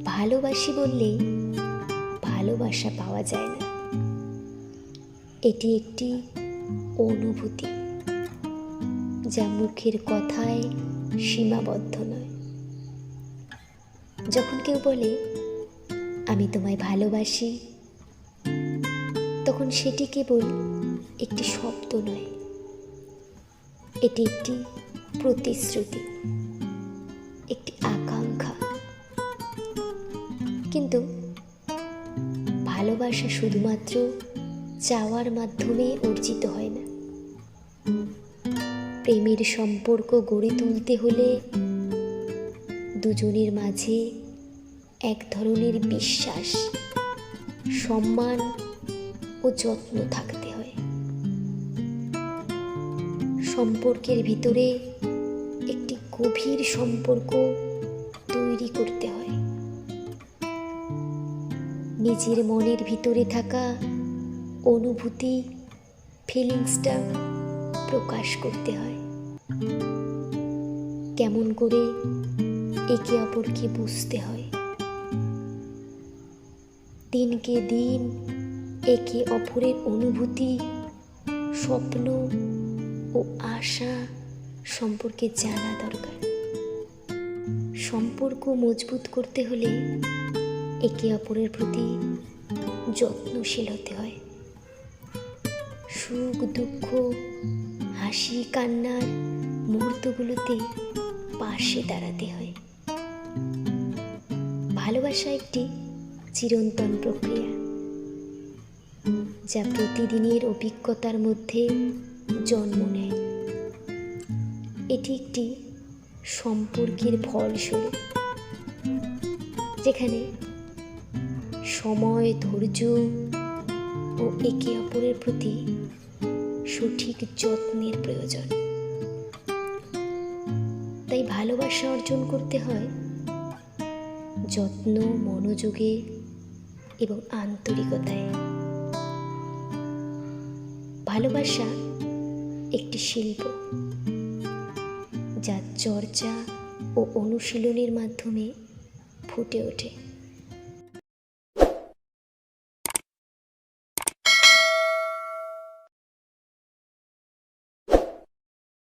ভালোবাসি বললেই ভালোবাসা পাওয়া যায় না। এটি একটি অনুভূতি, যা মুখের কথায় সীমাবদ্ধ নয়। যখন কেউ বলে আমি তোমায় ভালোবাসি, তখন সেটি কেবল একটি শব্দ নয়, এটি একটি প্রতিশ্রুতি, একটি আকাঙ্ক্ষা। কিন্তু ভালোবাসা শুধুমাত্র চাওয়ার মাধ্যমে অর্জিত হয় না। প্রেমের সম্পর্ক গড়ে তুলতে হলে দুজনের মাঝে এক ধরনের বিশ্বাস, সম্মান ও যত্ন থাকতে হয়। সম্পর্কের ভিতরে একটি গভীর সম্পর্ক তৈরি করতে হয়। নিজের মনের ভিতরে থাকা অনুভূতি, ফিলিংসটা প্রকাশ করতে হয়। কেমন করে একে অপরকে বুঝতে হয়। দিনকে দিন একে অপরের অনুভূতি, স্বপ্ন ও আশা সম্পর্কে জানা দরকার। সম্পর্ক মজবুত করতে হলে একে অপরের প্রতি যত্নশীল হতে হয়। সুখ দুঃখ, হাসি কান্নার মুহূর্তগুলোতে পাশে দাঁড়াতে হয়। ভালোবাসা একটি চিরন্তন প্রক্রিয়া, যা প্রতিদিনের অভিজ্ঞতার মধ্যে জন্ম নেয়। এটি একটি সম্পর্কের ফলস্বরূপ, যেখানে সময়, ধৈর্য ও একে অপরের প্রতি সঠিক যত্নের প্রয়োজন। তাই ভালোবাসা অর্জন করতে হয় যত্ন, মনোযোগে এবং আন্তরিকতায়। ভালোবাসা একটি শিল্প, যা চর্চা ও অনুশীলনের মাধ্যমে ফুটে ওঠে।